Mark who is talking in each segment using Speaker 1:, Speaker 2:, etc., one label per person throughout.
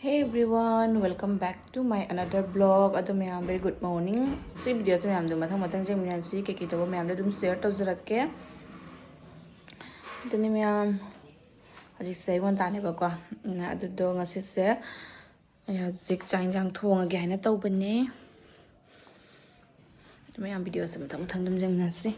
Speaker 1: Hey everyone, welcome back to my another vlog. Very good morning. See videos me amdu mathang jeng mian si ke to me amdu share to jarakke. Dani me am aji sei wan ta ne ba ko. Adu do ngasi se ya zik jang thong age haina to bane. Me am videos mathang jeng mian si.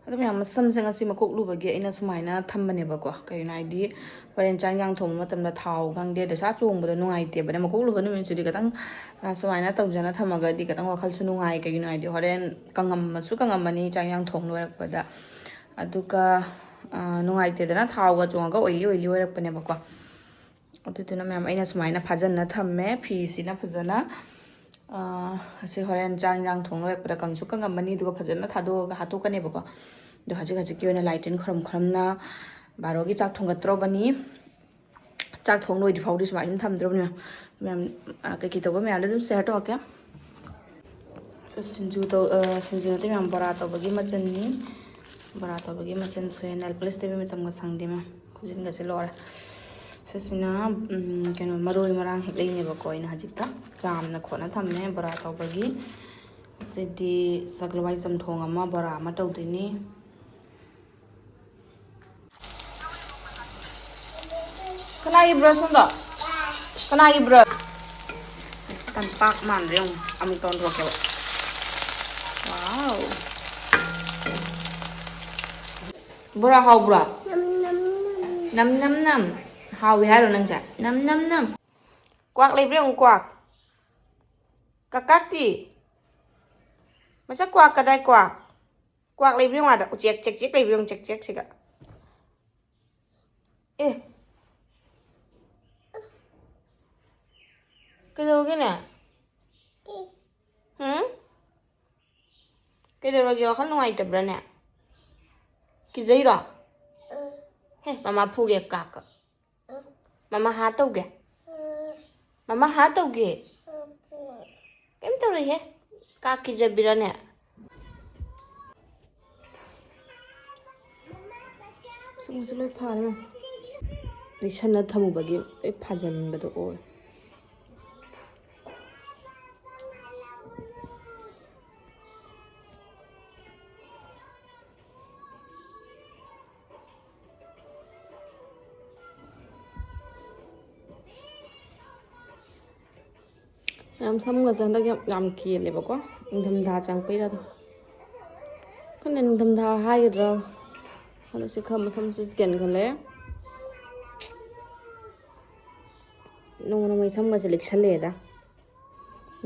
Speaker 1: Adu me am samjang asi makok lu bage ina sumaina thambane ba ko. Kai na ID Horen chang thong matamda thau phangde da sa chung bu nungai te ba makok lu ba nu chudi katang sumaina tawjana thamaga di katang wakhal su nungai kai na ID horen kangam masu kangam mani chang thong lorak pada aduka nungai te dana thau ga chung ga oili lorak pane ba ko adu tuna me aina sumaina phajanna thamme phi sina phajana ase horen chang thong lorak pada kangsu kangam mani du phajana thado ga hatu kane ba ko do haji ki ona lighten khram na Barogi chak thong gatro bani chak thong loi di phawdi sma im tham dro bani mem ka ki to ba me ale dum share to ka so sinju te mem bara to bagi machan ni bara to bagi machan so nal place te me tam ga sang de ma kujin ga se lor se sina keno maroi marang hek lei ne ba ko ina hajik ta jam na khona tham me bara to bagi se di saglawai cham thong ama bara ma to de ni Kenapa brush enggak? Kenapa brush? Tampak mandring, ami ton roke. Wow. Bura how bura? Nam. How we had on nang Nam. Quack libreng quack. Kakak ti. Masa quack kadai quack. Quack libreng ada. Cek libreng cek sih. Kethokhwge nè Kethokhwge wakhan nuaitabra nè kijairo he mama phuge kak mama ha tawge kem tawri he kak kijabira nè sumsuloi phane rishana thamu bagi e phajan bado oi Em xong rồi sang đây làm kia lại bảo quá thầm thà chẳng biết đâu cái này thầm thà hai cái rồi nó sẽ không xong sẽ kiện còn lẽ nó mới xong rồi sẽ lịch sân lệ đó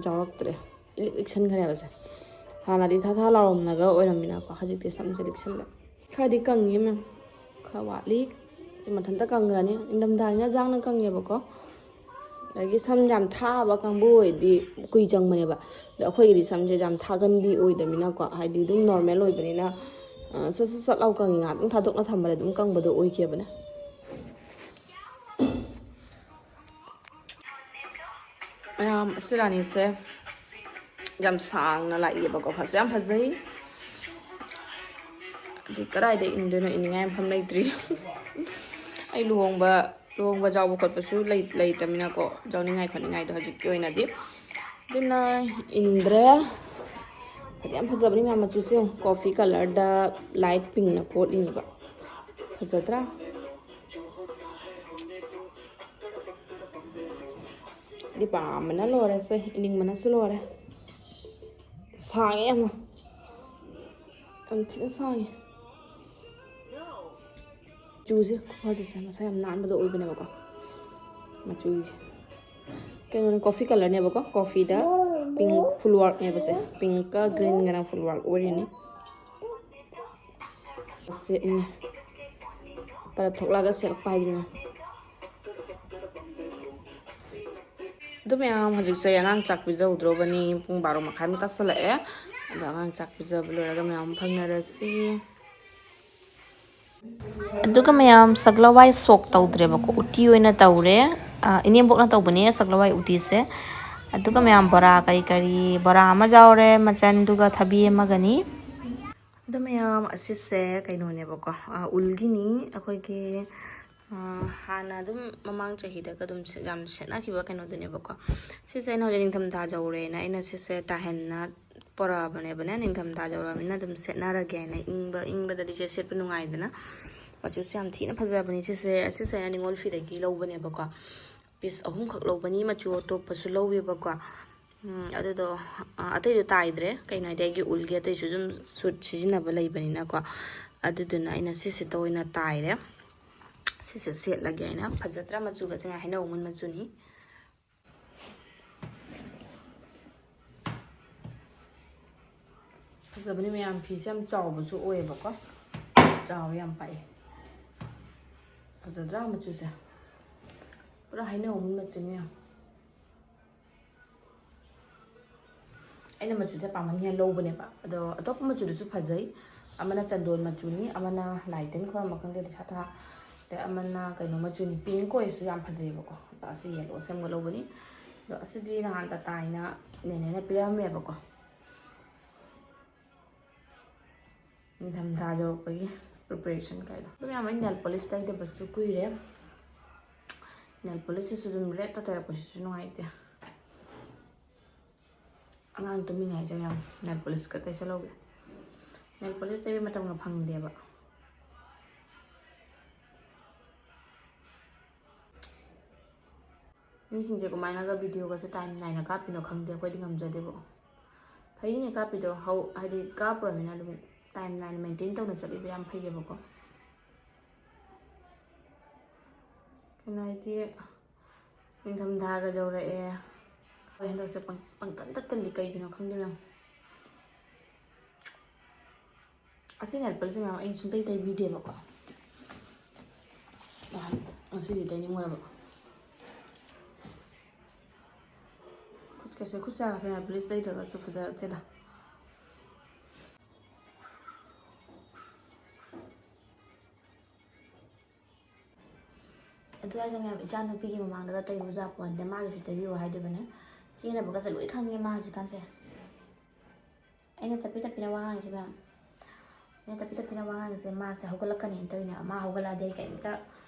Speaker 1: cho được lịch sân cái này bây giờ là đi tha lòng là cái ôi làm mình nào có hai chục xong sẽ lịch sân lệ khai đi cần như mà khai quả lý chỉ mà thằng ta cần rồi nhé thầm thà nhá giang nó cần nhiều bảo có Lagi sam jam tha ba kang boy di kui jang mane ba da khoi di sam jam tha gan bi oi da mina ko hai di dum normal oi bani na sa lau kang nga dum tha dok na tham ba dum kang ba do oi ke bana sirani se jam sang na lai ba ko pha jam pha jai di karai de in de na in ngai pham lai tri ai luong ba jauh buat pesu lay tamina ko jauh ni ngai do hajik koi na di dina indra tadi am phajab ni ma chu se coffee color da light pink na coat in ba phajatra di pa mana lore se ining mana su lore sang em thina sang Juice, kau je sama saya nan betul oi benda bako, macam Kan coffee color ni bako, coffee dah pink full work ni bese, pink ka green dengan full work ori ni. Set ni, pada thokla ka set pai ni. Tu memang hajik saya ngang cak pizza udro bani pung baru makan kita selesai, ada ngang cak pizza belum ada memang pengarasi. Aduga mayam saglawai sok tawdre bako uti oina tawre ini bok na tawbani saglawai uti se aduga mayam bara kari bara ama jawre machan duga thabi magani adu mayam asise kaino ne bako ulgini akoi ke ꯍꯥꯟꯅ ꯑꯗꯨꯝ ꯃꯃꯥꯡ ꯆꯍꯤꯗꯒ ꯑꯗꯨꯝ ꯌꯥꯝ ꯁꯦꯠꯅꯈꯤꯕ ꯀꯩꯅꯣꯗꯨꯅꯦꯕꯀꯣ ꯁꯤꯁꯦ ꯑꯩꯅ ꯍꯧꯖꯤꯛ ꯅꯤꯡꯊꯝꯊꯥ ꯌꯧꯔꯦꯅ ꯑꯩꯅ ꯁꯤꯁꯦ ꯇꯥꯍꯦꯟꯅ ꯄꯣꯔꯛꯑꯕꯅꯦꯕꯅꯦ ꯅꯤꯡꯊꯝꯊꯥ ꯌꯧꯔꯕꯅꯤꯅ ꯑꯗꯨꯝ ꯁꯦꯠꯅꯔꯒꯦꯅ ꯏꯪꯕꯗꯗꯤ ꯁꯦꯠꯄ ꯅꯨꯡꯉꯥꯏꯗꯅ ꯃꯆꯨꯁꯨ ꯌꯥꯝ ꯊꯤꯅ ꯐꯖꯕꯅꯤ ꯁꯤꯁꯦ ꯑꯩꯅ ꯅꯤꯉꯣꯜ ꯐꯤꯗꯒꯤ ꯂꯧꯕꯅꯦꯕꯀꯣ ꯄꯤꯁ 3ꯈꯛ ꯂꯧꯕꯅꯤ ꯃꯆꯨ ꯑꯇꯣꯞꯄꯁꯨ ꯂꯧꯋꯦꯕꯀꯣ ꯑꯗꯨꯗꯣ ꯑꯇꯩꯗꯣ ꯇꯥꯏꯗ꯭ꯔꯦ ꯀꯩꯅꯣ ꯍꯥꯏꯗꯤ ꯑꯩꯒꯤ ꯎꯜꯒꯤ ꯑꯇꯩꯁꯨ ꯑꯗꯨꯝ ꯁꯨꯠ ꯁꯤꯖꯤꯟꯅꯕ ꯂꯩꯕꯅꯤꯅꯀꯣ ꯑꯗꯨꯗꯨꯅ ꯑꯩꯅ ꯁꯤꯁꯤꯗ ꯑꯣꯏꯅ ꯇꯥꯏꯔꯦ ꯁꯤꯁꯦ ꯁꯦꯠꯂꯒꯦ ꯑꯩꯅ ꯐꯖꯗ꯭ꯔꯥ ꯃꯆꯨꯒꯁꯦ ꯍꯩꯅꯧ ꯑꯃꯨꯟ ꯃꯆꯨꯅꯤ ꯐꯖꯕꯅꯤ ꯃꯌꯥꯝ ꯐꯤꯁꯦ ꯌꯥꯝ ꯆꯥꯎꯕꯁꯨ ꯑꯣꯏꯌꯦꯕꯀꯣ ꯆꯥꯎꯋꯦ ꯌꯥꯝ ꯄꯥꯛꯑꯦ ꯐꯖꯗ꯭ꯔꯥ ꯃꯆꯨꯁꯦ ꯄꯨꯔꯥ ꯍꯩꯅꯧ ꯑꯃꯨꯟ ꯃꯆꯨꯅꯤ ꯌꯥꯝ ꯑꯩꯅ ꯃꯆꯨꯁꯦ ꯄꯥꯝꯃꯟꯅ ꯂꯧꯕꯅꯦꯕ ꯑꯗꯣ ꯑꯇꯣꯞꯄ ꯃꯆꯨꯗꯨꯁꯨ ꯐꯖꯩ ꯑꯃꯅ ꯆꯟꯗꯣꯟ ꯃꯆꯨꯅꯤ ꯑꯃꯅ ꯂꯥꯏꯇꯤꯟ ꯈꯣꯏꯔꯝꯕ ꯈꯪꯗꯦ ꯁꯥꯊꯥ ꯑꯗꯩ ꯑꯃꯅ ꯀꯩꯅꯣ ꯃꯆꯨꯅꯤ ꯄꯤꯡꯛ ꯑꯣꯏꯔꯁꯨ ꯌꯥꯝ ꯐꯖꯩꯌꯦꯕꯀꯣ ꯑꯁꯤ ꯌꯦꯜꯂꯣ ꯑꯁꯪꯕ ꯂꯧꯕꯅꯤ ꯑꯗꯣ ꯑꯁꯤꯗꯤ ꯅꯍꯥꯟ ꯇꯥꯏꯅ ꯅꯦꯅꯦꯅ ꯄꯤꯔꯝꯃꯦꯕꯀꯣ ꯅꯤꯡꯊꯝꯊꯥ ꯌꯧꯔꯛꯄꯒꯤ ꯄ꯭ꯔꯤꯄꯦꯔꯦꯁꯟ ꯀꯥꯏꯗꯣ ꯑꯗꯨꯝ ꯌꯥꯝ ꯅꯦꯜ ꯄꯣꯂꯤꯁ ꯇꯩꯗꯕꯁꯨ ꯀꯨꯏꯔꯦ ꯅꯦꯜ ꯄꯣꯂꯤꯁꯁꯤꯁꯨ ꯑꯗꯨꯝ ꯔꯦꯠꯇ ꯇꯩꯔꯛꯄꯁꯤꯁꯨ ꯅꯨꯡꯉꯥꯏꯇꯦ ꯑꯉꯥꯡ ꯇꯨꯝꯃꯤꯉꯩꯁꯦ ꯌꯥꯝ ꯅꯦꯜ ꯄꯣꯂꯤꯁꯀ ꯇꯩꯁꯜꯍꯧꯒꯦ ꯅꯦꯜ ꯄꯣꯂꯤꯁ ꯇꯩꯕ ꯃꯇꯝꯒ ꯐꯪꯗꯦꯕ ꯃꯤꯁꯤꯡꯁꯦ ꯀꯃꯥꯏꯅꯒ ꯚꯤꯗꯤꯑꯣꯒꯁꯦ ꯇꯥꯏꯝ ꯅꯥꯏꯅ ꯀꯥꯞꯄꯤꯅꯣ ꯈꯪꯗꯦ ꯑꯩꯈꯣꯏꯗꯤ ꯉꯝꯖꯗꯦꯕ ꯐꯩꯅꯦ ꯀꯥꯞꯄꯤꯗꯣ ꯍꯥꯏꯗꯤ ꯀꯥꯞꯄꯨꯔꯃꯤꯅ ꯑꯗꯨꯝ ꯇꯥꯏꯝ ꯅꯥꯏꯅ ꯃꯦꯟꯇꯦꯟ ꯇꯧꯅ ꯆꯠꯂꯤꯗꯣ ꯌꯥꯝ ꯐꯩꯌꯦꯕꯀꯣ ꯀꯩꯅꯣ ꯍꯥꯏꯗꯤ ꯅꯤꯡꯊꯝꯊꯥꯒ ꯌꯧꯔꯛꯑꯦ ꯍꯟꯗꯛꯁꯦ ꯄꯪꯇꯟꯗ ꯇꯜꯂꯤ ꯀꯩꯒꯤꯅꯣ ꯈꯪꯗꯦ ꯃꯌꯥꯝ ꯑꯁꯤ ꯅꯦꯜ ꯄꯣꯂꯤꯁꯁꯦ ꯃꯌꯥꯝ ꯑꯩ ꯁꯨꯡꯇꯩ ꯇꯩꯕꯤꯗꯦꯕꯀꯣ ꯉꯁꯤꯗꯤ ꯇꯩꯅꯤꯡꯉꯨꯔꯕ ꯈꯨꯠꯀꯁꯦ ꯈꯨꯠ ꯁꯥꯒꯁꯦ ꯅꯦꯜ ꯄꯣꯂꯤꯁ ꯇꯩꯗ꯭ꯔꯒꯁꯨ ꯐꯖꯔꯛꯇꯦꯗ ꯑꯗꯨꯋꯥꯏꯗ ꯃꯌꯥꯝ ꯏꯆꯥ ꯅꯨꯄꯤꯒꯤ ꯃꯃꯥꯡꯗꯒ ꯇꯩꯕ ꯖꯥꯄꯣꯟꯗꯦ ꯃꯥꯒꯤꯁꯨ ꯇꯩꯕꯤꯌꯨ ꯍꯥꯏꯗꯕꯅꯦ ꯀꯦꯅꯕꯒꯁꯦ ꯂꯣꯏ ꯈꯪꯉꯦ ꯃꯥ ꯍꯧꯖꯤꯛꯀꯥꯟꯁꯦ ꯑꯩꯅ ꯇꯞꯄꯤ ꯋꯥ ꯉꯥꯡꯉꯤꯁꯦ ꯃꯌꯥꯝ ꯑꯩꯅ ꯇꯞꯄꯤ ꯋꯥ ꯉꯥꯡꯉꯤꯁꯦ ꯃꯥꯁꯦ ꯍꯧꯒꯠꯂꯛꯀꯅꯤꯅ ꯇꯧꯔꯤꯅꯦ ꯃꯥ ꯍꯧꯒꯠꯂꯛꯑꯗꯤ ꯑꯩ ꯀꯩꯝꯇ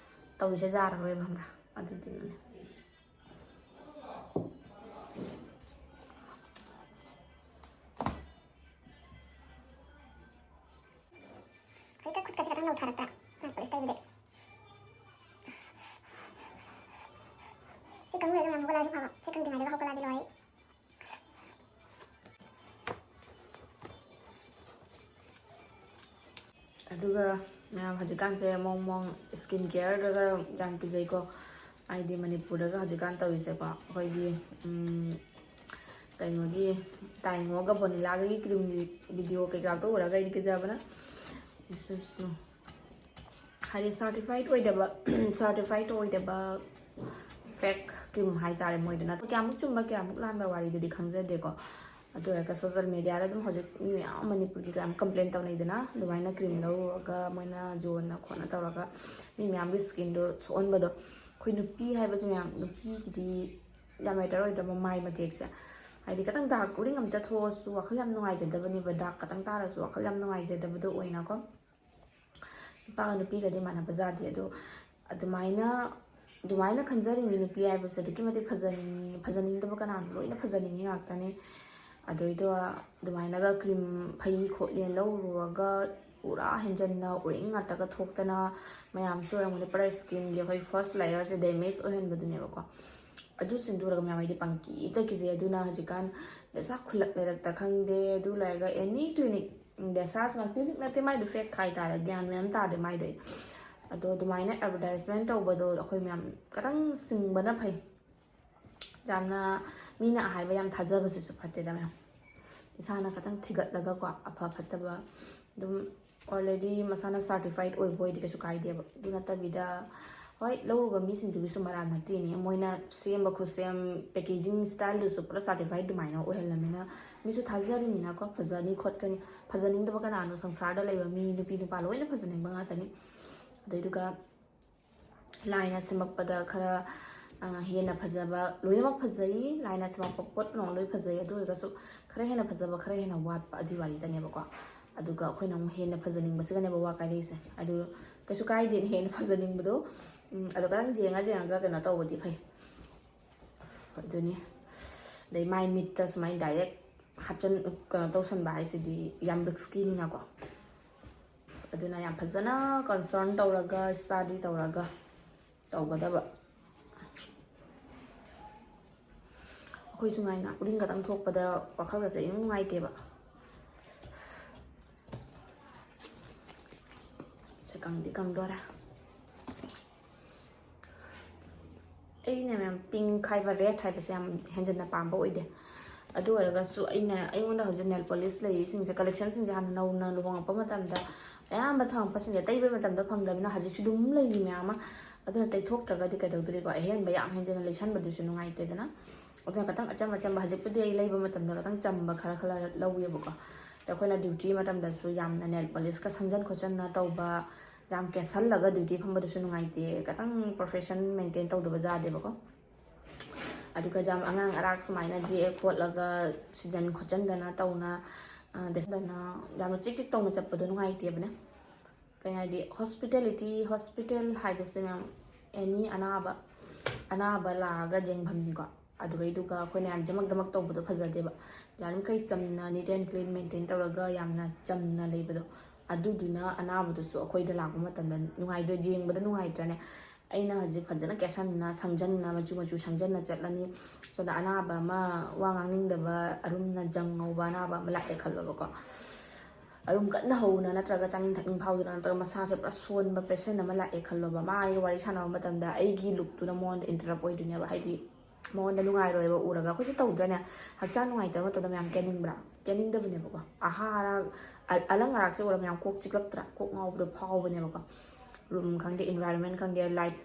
Speaker 1: ꯇꯧꯔꯤꯁꯦ ꯌꯥꯔꯔꯣꯏꯕ ꯈꯪꯕ꯭ꯔꯥ ꯑꯗꯨꯗꯨꯅꯅꯦ
Speaker 2: ꯍꯧꯖꯤꯛꯇ ꯈꯨꯠꯀꯁꯦ ꯈꯤꯇꯪ ꯅꯧꯊꯔꯛꯇ ꯄꯣꯂꯤꯁ ꯇꯩꯕꯗꯤ ꯁꯤ ꯀꯪꯕꯗ ꯃꯌꯥꯝ ꯍꯧꯒꯠꯂꯛꯑꯁꯨ ꯐꯕ ꯁꯤ ꯀꯪꯗ꯭ꯔꯤꯉꯩꯗꯒ ꯍꯧꯒꯠꯂꯛꯑꯗꯤ ꯂꯣꯏꯔꯦ
Speaker 1: ꯑꯗꯨꯒ ꯃꯌꯥꯝ ꯍꯧꯖꯤꯛꯀꯥꯟꯁꯦ ꯃꯣꯡ ꯁ꯭ꯀꯤꯟ ꯀꯦꯌꯔꯗꯒ ꯌꯥꯝ ꯄꯤꯖꯩꯀꯣ ꯍꯥꯏꯗꯤ ꯃꯅꯤꯄꯨꯔꯗꯒ ꯍꯧꯖꯤꯛꯀꯥꯟ ꯇꯧꯔꯤꯁꯦꯀꯣ ꯑꯩꯈꯣꯏꯒꯤ ꯀꯩꯅꯣꯒꯤ ꯇꯥꯏꯉꯣꯒ ꯕꯣꯅꯤꯂꯥꯒꯤ ꯀ꯭ꯔꯤꯝꯒꯤ ꯚꯤꯗꯤꯑꯣ ꯀꯩꯀꯥꯇꯣ ꯎꯔꯒ ꯑꯩꯗꯤ ꯀꯤꯖꯕꯅ ꯍꯥꯏꯗꯤ ꯁꯥꯔꯇꯤꯐꯥꯏꯠ ꯑꯣꯏꯗꯕ ꯐꯦꯛ ꯀ꯭ꯔꯤꯝ ꯍꯥꯏꯇꯥꯔꯦ ꯃꯣꯏꯗꯅ ꯀꯌꯥꯃꯨꯛ ꯆꯨꯝꯕ ꯀꯌꯥꯃꯨꯛ ꯂꯥꯟꯕ ꯋꯥꯔꯤꯗꯨꯗꯤ ꯈꯪꯖꯗꯦꯀꯣ ꯑꯗꯨ ꯑꯣꯏꯔꯒ ꯁꯣꯁꯦꯜ ꯃꯦꯗꯤꯌꯥꯗ ꯑꯗꯨꯝ ꯍꯧꯖꯤꯛ ꯃꯤ ꯃꯌꯥꯝ ꯃꯅꯤꯄꯨꯔꯒꯤ ꯀꯌꯥꯝ ꯀꯝꯄ꯭ꯂꯦꯟ ꯇꯧꯅꯩꯗꯅ ꯑꯗꯨꯃꯥꯏꯅ ꯀ꯭ꯔꯤꯝ ꯂꯧꯔꯨꯔꯒ ꯃꯣꯏꯅ ꯖꯣꯟꯅ ꯈꯣꯠꯅ ꯇꯧꯔꯒ ꯃꯤ ꯃꯌꯥꯝꯒꯤ ꯁ꯭ꯀꯤꯟꯗꯣ ꯁꯣꯛꯍꯟꯕꯗꯣ ꯑꯩꯈꯣꯏ ꯅꯨꯄꯤ ꯍꯥꯏꯕꯁꯦ ꯃꯌꯥꯝ ꯅꯨꯄꯤꯒꯤꯗꯤ ꯌꯥꯝ ꯃꯦꯇꯔ ꯑꯣꯏꯗ꯭ꯔꯕ ꯃꯥꯏ ꯃꯇꯦꯛꯁꯦ ꯍꯥꯏꯗꯤ ꯈꯤꯇꯪ ꯗꯥꯔꯛ ꯎꯔꯤꯡ ꯑꯝꯇ ꯊꯣꯛꯑꯁꯨ ꯋꯥꯈꯜ ꯌꯥꯝ ꯅꯨꯡꯉꯥꯏꯖꯗꯕꯅꯦꯕ ꯗꯥꯔꯛ ꯈꯤꯇꯪ ꯇꯥꯔꯁꯨ ꯋꯥꯈꯜ ꯌꯥꯝ ꯅꯨꯡꯉꯥꯏꯖꯗꯕꯗꯣ ꯑꯣꯏꯅꯀꯣ ꯅꯨꯄꯥꯒ ꯅꯨꯄꯤꯒꯗꯤ ꯃꯥꯟꯅꯕ ꯖꯥꯗꯦ ꯑꯗꯣ ꯑꯗꯨꯃꯥꯏꯅ ꯈꯟꯖꯔꯤꯅꯤ ꯅꯨꯄꯤ ꯍꯥꯏꯕꯁꯦ ꯑꯗꯨꯛꯀꯤ ꯃꯇꯤꯛ ꯐꯖꯅꯤꯡꯗꯕ ꯀꯅꯥꯅ ꯂꯣꯏꯅ ꯐꯖꯅꯤꯡꯉꯤ ꯉꯥꯛꯇꯅꯤ ꯑꯗꯨꯏꯗꯣ ꯑꯗꯨꯃꯥꯏꯅꯒ ꯀ꯭ꯔꯤꯝ ꯐꯩ ꯈꯣꯠꯂꯦ ꯂꯧꯔꯨꯔꯒ ꯄꯨꯔꯥ ꯍꯦꯟꯖꯟꯅ ꯎꯔꯤꯡ ꯉꯥꯛꯇꯒ ꯊꯣꯛꯇꯅ ꯃꯌꯥꯝꯁꯨ ꯑꯣꯏꯔꯝꯒꯅꯤ ꯄꯨꯔꯥ ꯁ꯭ꯀꯤꯟꯒꯤ ꯑꯩꯈꯣꯏ ꯐꯥꯔꯁ ꯂꯦꯌꯔꯁꯦ ꯗꯦꯃꯦꯖ ꯑꯣꯏꯍꯟꯕꯗꯨꯅꯦꯕꯀꯣ ꯑꯗꯨꯁꯤꯡꯗꯨ ꯎꯔꯒ ꯃꯌꯥꯝ ꯑꯩꯗꯤ ꯄꯪꯀꯤꯇ ꯀꯤꯖꯩ ꯑꯗꯨꯅ ꯍꯧꯖꯤꯛꯀꯥꯟ ꯗꯦꯁꯥ ꯈꯨꯜꯂꯛ ꯂꯩꯔꯛꯇ ꯈꯪꯗꯦ ꯑꯗꯨ ꯂꯩꯔꯒ ꯑꯦꯅꯤ ꯀ꯭ꯂꯤꯅꯤꯛ ꯗꯦꯁꯥꯁꯨ ꯀ꯭ꯂꯤꯅꯤꯛ ꯅꯠꯇꯦ ꯃꯥꯏꯗꯣ ꯐꯦꯛ ꯍꯥꯏꯇꯥꯔꯦ ꯒ꯭ꯌꯥꯟ ꯃꯌꯥꯝ ꯇꯥꯗꯦ ꯃꯥꯏꯗꯣ ꯑꯗꯣ ꯑꯗꯨꯃꯥꯏꯅ ꯑꯦꯗꯚꯔꯇꯥꯏꯁꯃꯦꯟ ꯇꯧꯕꯗꯣ ꯑꯩꯈꯣꯏ ꯃꯌꯥꯝ ꯈꯤꯇꯪ ꯁꯤꯡꯕꯅ ꯐꯩ ꯌꯥꯝꯅ ꯃꯤꯅ ꯍꯥꯏꯕ ꯌꯥꯝ ꯊꯥꯖꯕꯁꯤꯁꯨ ꯐꯠꯇꯦꯗ ꯃꯌꯥꯝ ꯏꯁꯥꯅ ꯈꯤꯇꯪ ꯊꯤꯒꯠꯂꯒꯀꯣ ꯑꯐ ꯐꯠꯇꯕ ꯑꯗꯨꯝ ꯑꯣꯜꯔꯦꯗꯤ ꯃꯁꯥꯅ ꯁꯥꯔꯇꯤꯐꯥꯏꯠ ꯑꯣꯏꯕ ꯑꯣꯏꯗꯤ ꯀꯩꯁꯨ ꯀꯥꯏꯗꯦꯕ ꯑꯗꯨ ꯅꯠꯇꯕꯤꯗ ꯍꯣꯏ ꯂꯧꯔꯨꯕ ꯃꯤꯁꯤꯡꯗꯨꯒꯤꯁꯨ ꯃꯔꯥꯜ ꯅꯠꯇꯦꯅꯦ ꯃꯣꯏꯅ ꯁꯦꯝꯕ ꯈꯨꯠꯁꯦꯝ ꯄꯦꯀꯦꯖꯤꯡ ꯁ꯭ꯇꯥꯏꯜꯗꯨꯁꯨ ꯄꯨꯔꯥ ꯁꯥꯔꯇꯤꯐꯥꯏꯠ ꯑꯗꯨꯃꯥꯏꯅ ꯑꯣꯏꯍꯜꯂꯝꯅꯤꯅ ꯃꯤꯁꯨ ꯊꯥꯖꯔꯤꯃꯤꯅꯀꯣ ꯐꯖꯅꯤ ꯈꯣꯠꯀꯅꯤ ꯐꯖꯅꯤꯡꯗꯕ ꯀꯅꯥꯅꯣ ꯁꯪꯁꯥꯔꯗ ꯂꯩꯕ ꯃꯤ ꯅꯨꯄꯤ ꯅꯨꯄꯥ ꯂꯣꯏꯅ ꯐꯖꯅꯤꯡꯕ ꯉꯥꯛꯇꯅꯤ ꯑꯗꯨꯏꯗꯨꯒ ꯂꯥꯏꯅ ꯁꯦꯝꯃꯛꯄꯗ ꯈꯔ ꯍꯦꯟꯅ ꯐꯖꯕ ꯂꯣꯏꯅꯃꯛ ꯐꯖꯩ ꯂꯥꯏꯅ ꯁꯦꯝꯃꯛꯄ ꯄꯣꯠ ꯄꯨꯝꯅꯃꯛ ꯂꯣꯏ ꯐꯖꯩ ꯑꯗꯨ ꯑꯣꯏꯔꯒꯁꯨ ꯈꯔ ꯍꯦꯟꯅ ꯐꯖꯕ ꯈꯔ ꯍꯦꯟꯅ ꯋꯥꯠꯄ ꯑꯗꯨꯒꯤ ꯋꯥꯔꯤꯗꯅꯦꯕꯀꯣ ꯑꯗꯨꯒ ꯑꯩꯈꯣꯏꯅ ꯑꯃꯨꯛ ꯍꯦꯟꯅ ꯐꯖꯅꯤꯡꯕꯁꯤꯒꯅꯦꯕ ꯋꯥ ꯀꯥꯏꯔꯛꯏꯁꯦ ꯑꯗꯨ ꯀꯩꯁꯨ ꯀꯥꯏꯗꯦ ꯍꯦꯟꯅ ꯐꯖꯅꯤꯡꯕꯗꯣ ꯑꯗꯣ ꯈꯤꯇꯪ ꯌꯦꯡꯉꯒ ꯀꯩꯅꯣ ꯇꯧꯕꯗꯤ ꯐꯩ ꯑꯗꯨꯅꯤ ꯑꯗꯩ ꯃꯥꯏ ꯃꯤꯠꯇ ꯁꯨꯃꯥꯏꯅ ꯗꯥꯏꯔꯦꯛ ꯀꯩꯅꯣ ꯇꯧꯁꯟꯕ ꯍꯥꯏꯁꯤꯗꯤ ꯌꯥꯝ ꯔꯤꯛꯁꯀꯤꯅꯤꯅꯀꯣ ꯑꯗꯨꯅ ꯌꯥꯝ ꯐꯖꯅ ꯀꯟꯁꯔꯟ ꯇꯧꯔꯒ ꯁ꯭ꯇꯥꯗꯤ ꯇꯧꯔꯒ ꯇꯧꯒꯗꯕ ꯑꯩꯈꯣꯏꯁꯨ ꯉꯥꯏꯅ ꯎꯔꯤꯡ ꯈꯛꯇꯪ ꯊꯣꯛꯄꯗ ꯋꯥꯈꯜꯒꯁꯦ ꯌꯥꯝ ꯅꯨꯡꯉꯥꯏꯇꯦꯕ ꯁꯦ ꯀꯪꯗꯤ ꯀꯪꯗꯣꯔꯦ ꯑꯩꯅ ꯃꯌꯥꯝ ꯄꯤꯡꯛ ꯍꯥꯏꯕ ꯔꯦꯗ ꯍꯥꯏꯕꯁꯦ ꯌꯥꯝ ꯍꯦꯟꯖꯟꯅ ꯄꯥꯝꯕ ꯑꯣꯏꯗꯦ ꯑꯗꯨ ꯑꯣꯏꯔꯒꯁꯨ ꯑꯩꯉꯣꯟꯗ ꯍꯧꯖꯤꯛ ꯅꯦꯜ ꯄꯣꯂꯤꯁ ꯂꯩꯔꯤꯁꯤꯡꯁꯦ ꯀꯂꯦꯛꯁꯟꯁꯤꯡꯁꯦ ꯍꯥꯟꯅ ꯅꯧꯅ ꯂꯨꯍꯣꯡꯉꯛꯄ ꯃꯇꯝꯗ ꯑꯌꯥꯝꯕ ꯊꯝꯃꯛꯄꯁꯤꯡꯁꯦ ꯇꯩꯕ ꯃꯇꯝꯗ ꯐꯪꯗꯕꯅꯤꯅ ꯍꯧꯖꯤꯛꯁꯨ ꯑꯗꯨꯝ ꯂꯩꯔꯤ ꯃꯌꯥꯝ ꯑꯃ ꯑꯗꯨꯅ ꯇꯩꯊꯣꯛꯇ꯭ꯔꯒꯗꯤ ꯀꯩꯗꯧꯗꯣꯔꯤꯀꯣ ꯑꯍꯦꯟꯕ ꯌꯥꯝ ꯍꯦꯟꯖꯟꯅ ꯂꯩꯁꯟꯕꯗꯨꯁꯨ ꯅꯨꯡꯉꯥꯏꯇꯦꯗꯅ ꯑꯗꯨꯅ ꯈꯤꯇꯪ ꯑꯆꯝꯕ ꯍꯧꯖꯤꯛꯄꯨꯗꯤ ꯑꯩ ꯂꯩꯕ ꯃꯇꯝꯗ ꯈꯤꯇꯪ ꯆꯝꯕ ꯈꯔ ꯂꯧꯋꯦꯕꯀꯣ ꯑꯩꯈꯣꯏꯅ ꯗ꯭ꯌꯨꯇꯤ ꯃꯇꯝꯗꯁꯨ ꯌꯥꯝꯅ ꯅꯦꯜ ꯄꯣꯂꯤꯁꯀ ꯁꯪꯖꯟ ꯈꯣꯠꯆꯟꯅ ꯇꯧꯕ ꯌꯥꯝ ꯀꯦꯁꯜꯂꯒ ꯗ꯭ꯌꯨꯇꯤ ꯐꯝꯕꯗꯨꯁꯨ ꯅꯨꯡꯉꯥꯏꯇꯦ ꯈꯤꯇꯪ ꯄ꯭ꯔꯣꯐꯦꯁꯟ ꯃꯦꯟꯇꯦꯟ ꯇꯧꯗꯕ ꯌꯥꯗꯦꯕꯀꯣ ꯑꯗꯨꯒ ꯌꯥꯝ ꯑꯉꯥꯡ ꯑꯔꯥꯛ ꯁꯨꯃꯥꯏꯅ ꯖꯦꯛꯑ ꯈꯣꯠꯂꯒ ꯁꯤꯖꯟ ꯈꯣꯠꯆꯟꯗꯅ ꯇꯧꯅ ꯗꯦꯁꯗꯅ ꯌꯥꯝꯅ ꯆꯤꯛ ꯇꯧꯅ ꯆꯠꯄꯗꯣ ꯅꯨꯡꯉꯥꯏꯇꯦꯕꯅꯦ ꯀꯩ ꯍꯥꯏꯗꯤ ꯍꯣꯁꯄꯤꯇꯦꯜ ꯍꯥꯏꯕꯁꯦ ꯃꯌꯥꯝ ꯑꯦꯅꯤ ꯑꯅꯥꯕ ꯂꯥꯛꯑꯒ ꯌꯦꯡꯐꯝꯅꯤꯀꯣ ꯑꯗꯨꯒ ꯑꯩꯈꯣꯏꯅ ꯌꯥꯝ ꯖꯃꯛ ꯇꯧꯕꯗꯣ ꯐꯖꯗꯦꯕ ꯌꯥꯔꯤꯃꯈꯩ ꯆꯝꯅ ꯅꯤꯠ ꯑꯦꯟ ꯀ꯭ꯂꯤꯟ ꯃꯦꯟꯇꯦꯟ ꯇꯧꯔꯒ ꯌꯥꯝꯅ ꯆꯝꯅ ꯂꯩꯕꯗꯣ ꯑꯗꯨꯗꯨꯅ ꯑꯅꯥꯕꯗꯨꯁꯨ ꯑꯩꯈꯣꯏꯗ ꯂꯥꯛꯄ ꯃꯇꯝꯗ ꯌꯦꯡꯕꯗ ꯅꯨꯡꯉꯥꯏꯇ꯭ꯔꯅꯦ ꯑꯩꯅ ꯍꯧꯖꯤꯛ ꯐꯖꯅ ꯀꯦꯁꯟꯅ ꯁꯪꯖꯟꯅ ꯃꯆꯨ ꯁꯪꯖꯟꯅ ꯆꯠꯂꯅꯤ ꯁꯣꯝꯗ ꯑꯅꯥꯕ ꯑꯃ ꯋꯥ ꯉꯥꯡꯅꯤꯡꯗꯕ ꯑꯔꯨꯝꯅ ꯖꯪ ꯉꯧꯕ ꯑꯅꯥꯕ ꯑꯃ ꯂꯥꯛꯑꯦ ꯈꯜꯂꯣꯕꯀꯣ ꯑꯔꯨꯝ ꯀꯟꯅ ꯍꯧꯅ ꯅꯠꯇ꯭ꯔꯒ ꯆꯥꯅꯤꯡ ꯊꯛꯅꯤꯡ ꯐꯥꯎꯗꯅ ꯅꯠꯇ꯭ꯔꯒ ꯃꯁꯥꯁꯦ ꯄꯨꯔꯥ ꯁꯣꯟꯕ ꯄꯦꯁꯦꯟ ꯑꯃ ꯂꯥꯛꯑꯦ ꯈꯜꯂꯣꯕ ꯃꯥꯒꯤ ꯋꯥꯔꯤ ꯁꯥꯟꯅꯕ ꯃꯇꯝꯗ ꯑꯩꯒꯤ ꯂꯨꯛꯇꯨꯅ ꯃꯉꯣꯟꯗ ꯏꯟꯇꯔꯞ ꯑꯣꯏꯗꯣꯏꯅꯦꯕ ꯍꯥꯏꯗꯤ ꯃꯉꯣꯟꯗ ꯅꯨꯡꯉꯥꯏꯔꯣꯏꯕ ꯎꯔꯒ ꯑꯩꯈꯣꯏꯁꯨ ꯇꯧꯗ꯭ꯔꯅꯦ ꯍꯛꯆꯥꯡ ꯅꯨꯡꯉꯥꯏꯇꯕ ꯃꯇꯝꯗ ꯃꯌꯥꯝ ꯀꯦꯅꯤꯡꯕ꯭ꯔꯥ ꯀꯦꯅꯤꯡꯗꯕꯅꯦꯕꯀꯣ ꯑꯂꯪ ꯑꯔꯥꯛꯁꯦ ꯎꯔꯒ ꯃꯌꯥꯝ ꯀꯣꯛ ꯆꯤꯛꯂꯛꯇ꯭ꯔꯥ ꯀꯣꯛ ꯉꯥꯎꯕꯗꯣ ꯐꯥꯎꯕꯅꯦꯕꯀꯣ ꯔꯨꯝ ꯈꯪꯗꯦ ꯏꯟꯚꯥꯏꯔꯣꯟꯃꯦꯟ ꯈꯪꯗꯦ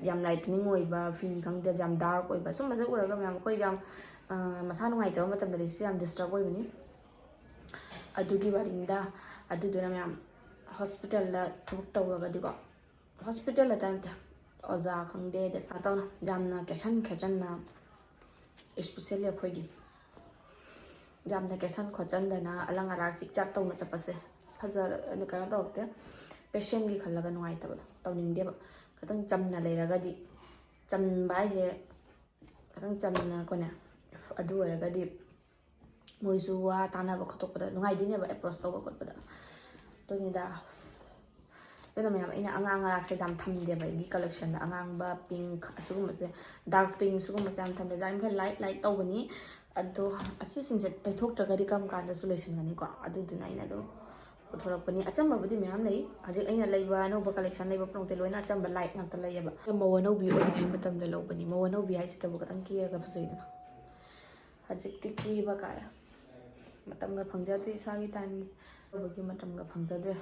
Speaker 1: ꯌꯥꯝ ꯂꯥꯏꯇꯅꯤꯡ ꯑꯣꯏꯕ ꯐꯤ ꯈꯪꯗꯦ ꯌꯥꯝ ꯗꯥꯔꯛ ꯑꯣꯏꯕ ꯁꯨꯝꯕꯁꯦ ꯎꯔꯒ ꯃꯌꯥꯝ ꯑꯩꯈꯣꯏ ꯌꯥꯝ ꯃꯁꯥ ꯅꯨꯡꯉꯥꯏꯇꯕ ꯃꯇꯝꯗꯗꯤ ꯁꯤ ꯌꯥꯝ ꯗꯤꯁꯇꯔꯕ ꯑꯣꯏꯕꯅꯤ ꯑꯗꯨꯒꯤ ꯋꯥꯔꯤꯗ ꯑꯗꯨꯗꯨꯅ ꯃꯌꯥꯝ ꯍꯣꯁꯄꯤꯇꯥꯜꯗ ꯊꯕꯛ ꯇꯧꯔꯒꯗꯤꯀꯣ ꯍꯣꯁꯄꯤꯇꯥꯜꯗ ꯅꯠꯇꯦ ꯑꯣꯖꯥ ꯈꯪꯗꯦ ꯗꯦꯁꯥ ꯇꯧꯅ ꯌꯥꯝꯅ ꯀꯦꯁꯟ ꯈꯦꯆꯟꯅ ꯏꯁꯄꯤꯁꯦꯜꯂꯤ ꯑꯩꯈꯣꯏꯒꯤ ꯌꯥꯝꯅ ꯀꯦꯁꯟ ꯈꯣꯠꯆꯟꯗꯅ ꯑꯂꯪ ꯑꯔꯥꯛ ꯆꯤꯛ ꯆꯥꯛ ꯇꯧꯅ ꯆꯠꯄꯁꯦ ꯀꯩꯅꯣ ꯇꯧꯔꯛꯇꯦ ꯄꯦꯁꯦꯟꯒꯤ ꯈꯜꯂꯒ ꯅꯨꯡꯉꯥꯏꯇꯕꯗꯣ ꯇꯧꯅꯤꯡꯗꯦꯕ ꯈꯤꯇꯪ ꯆꯝꯅ ꯂꯩꯔꯒꯗꯤ ꯆꯝꯕ ꯍꯥꯏꯁꯦ ꯈꯤꯇꯪ ꯆꯝꯅꯀꯣꯅꯦ ꯑꯗꯨ ꯑꯣꯏꯔꯒꯗꯤ ꯃꯣꯏꯁꯨ ꯋꯥ ꯇꯥꯟꯅꯕ ꯈꯣꯠꯇꯣꯛꯄꯗ ꯅꯨꯡꯉꯥꯏꯗꯣꯏꯅꯦꯕ ꯑꯦꯄ꯭ꯔꯣꯁ ꯇꯧꯕ ꯈꯣꯠꯄꯗ ꯑꯗꯨꯅꯤꯗ ꯑꯗꯨꯅ ꯃꯌꯥꯝ ꯑꯩꯅ ꯑꯉꯥꯡ ꯑꯔꯥꯛꯁꯦ ꯌꯥꯝ ꯊꯝꯗꯦꯕ ꯑꯩꯒꯤ ꯀꯂꯦꯛꯁꯟꯗ ꯑꯉꯥꯡꯕ ꯄꯤꯡꯛ ꯑꯁꯤꯒꯨꯝꯕꯁꯦ ꯗꯥꯔꯛ ꯄꯤꯡꯛ ꯁꯤꯒꯨꯝꯕꯁꯦ ꯌꯥꯝ ꯊꯝꯗꯦ ꯌꯥꯔꯤꯃꯈꯩ ꯂꯥꯏꯠ ꯇꯧꯕꯅꯤ ꯑꯗꯣ ꯑꯁꯤꯁꯤꯡꯁꯦ ꯇꯩꯊꯣꯛꯇ꯭ꯔꯒꯗꯤ ꯀꯔꯝ ꯀꯥꯟꯗꯁꯨ ꯂꯣꯏꯁꯤꯟꯒꯅꯤꯀꯣ ꯑꯗꯨꯗꯨꯅ ꯑꯩꯅ ꯑꯗꯨꯝ ꯄꯨꯊꯣꯔꯛꯄꯅꯤ ꯑꯆꯝꯕꯕꯨꯗꯤ ꯃꯌꯥꯝ ꯂꯩ ꯍꯧꯖꯤꯛ ꯑꯩꯅ ꯂꯩꯕ ꯑꯅꯧꯕ ꯀꯂꯦꯛꯁꯟ ꯂꯩꯕ ꯄ꯭ꯔꯣꯗꯛꯇꯤ ꯂꯣꯏꯅ ꯑꯆꯝꯕ ꯂꯥꯏꯠ ꯉꯥꯛꯇ ꯂꯩꯌꯦꯕ ꯃꯧ ꯑꯅꯧꯕꯤ ꯑꯣꯏꯔꯤꯉꯩ ꯃꯇꯝꯗ ꯂꯧꯕꯅꯤ ꯃꯧ ꯑꯅꯧꯕꯤ ꯍꯥꯏꯁꯤꯗꯕꯨ ꯈꯤꯇꯪ ꯀꯦꯔꯒ ꯐꯖꯩꯗꯅ ꯍꯧꯖꯤꯛꯇꯤ ꯀꯦꯕ ꯀꯥꯏ ꯃꯇꯝꯒ ꯐꯪꯖꯗ꯭ꯔꯤ ꯏꯁꯥꯒꯤ ꯇꯥꯏꯝꯒꯤ ꯇꯧꯕꯒꯤ ꯃꯇꯝꯒ ꯐꯪꯖꯗ꯭ꯔꯦ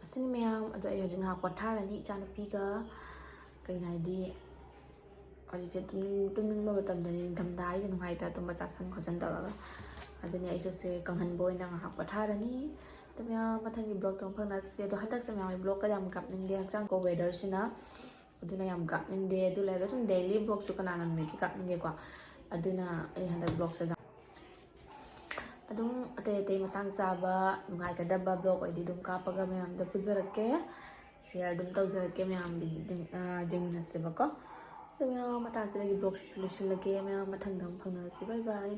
Speaker 1: ꯑꯁꯤꯅꯤ ꯃꯌꯥꯝ ꯑꯗꯣ ꯑꯩ ꯍꯧꯖꯤꯛ ꯉꯥꯏꯍꯥꯛ ꯄꯣꯊꯥꯔꯅꯤ ꯏꯆꯥꯅꯨꯄꯤꯒ ꯀꯩꯅꯣ ꯍꯥꯏꯗꯤ ꯍꯧꯖꯤꯛꯁꯦ ꯇꯨꯝꯅꯤꯡꯕ ꯃꯇꯝꯗꯅꯤ ꯅꯤꯡꯊꯝꯊꯥ ꯍꯥꯏꯁꯦ ꯅꯨꯡꯉꯥꯏꯇ꯭ꯔꯥ ꯇꯨꯝꯕ ꯆꯥꯁꯟ ꯈꯣꯠꯆꯟ ꯇꯧꯔꯒ ꯑꯗꯨꯅꯤ ꯑꯩꯁꯨ ꯁꯦ ꯀꯪꯍꯟꯕ ꯑꯣꯏꯅ ꯉꯥꯏꯍꯥꯛ ꯄꯣꯊꯥꯔꯅꯤ ꯑꯗꯨ ꯃꯌꯥꯝ ꯃꯊꯪꯒꯤ ꯕ꯭ꯂꯣꯛꯇ ꯑꯃꯨꯛ ꯐꯪꯅꯁꯤ ꯑꯗꯣ ꯍꯟꯗꯛꯁꯦ ꯃꯌꯥꯝ ꯕ꯭ꯂꯣꯛꯀ ꯌꯥꯝ ꯀꯥꯞꯅꯤꯡꯗꯦ ꯍꯛꯆꯥꯡꯀꯣ ꯋꯦꯗꯔꯁꯤꯅ ꯑꯗꯨꯅ ꯌꯥꯝ ꯀꯥꯞꯅꯤꯡꯗꯦ ꯑꯗꯨ ꯂꯩꯔꯒ ꯁꯨꯝ ꯗꯦꯏꯂꯤ ꯕ꯭ꯂꯣꯛꯁꯨ ꯀꯅꯥꯅ ꯅꯨꯃꯤꯠꯀꯤ ꯀꯥꯞꯅꯤꯡꯒꯦꯀꯣ ꯑꯗꯨꯅ ꯑꯩ ꯍꯟꯗꯛ ꯕ꯭ꯂꯣꯛꯁꯦ ꯑꯗꯨꯝ ꯑꯇꯩ ꯃꯇꯥꯡ ꯆꯥꯕ ꯅꯨꯡꯉꯥꯏꯒꯗꯕ ꯕ꯭ꯂꯣꯛ ꯑꯣꯏꯗꯤ ꯑꯗꯨꯝ ꯀꯥꯞꯄꯒ ꯃꯌꯥꯝꯗ ꯄꯨꯖꯔꯛꯀꯦ ꯁꯤꯌꯔ ꯑꯗꯨꯝ ꯇꯧꯖꯔꯛꯀꯦ ꯃꯌꯥꯝꯗꯤ ꯌꯦꯡꯃꯤꯟꯅꯁꯦꯕꯀꯣ ꯑꯗꯨ ꯃꯌꯥꯝ ꯃꯇꯥꯡꯁꯤꯗꯒꯤ ꯕ꯭ꯂꯣꯛꯁꯤꯁꯨ ꯂꯣꯏꯁꯤꯜꯂꯒꯦ ꯃꯌꯥꯝ ꯃꯊꯪꯗ ꯑꯃꯨꯛ ꯐꯪꯅꯔꯁꯤ ꯕꯥꯏ ꯕꯥꯏ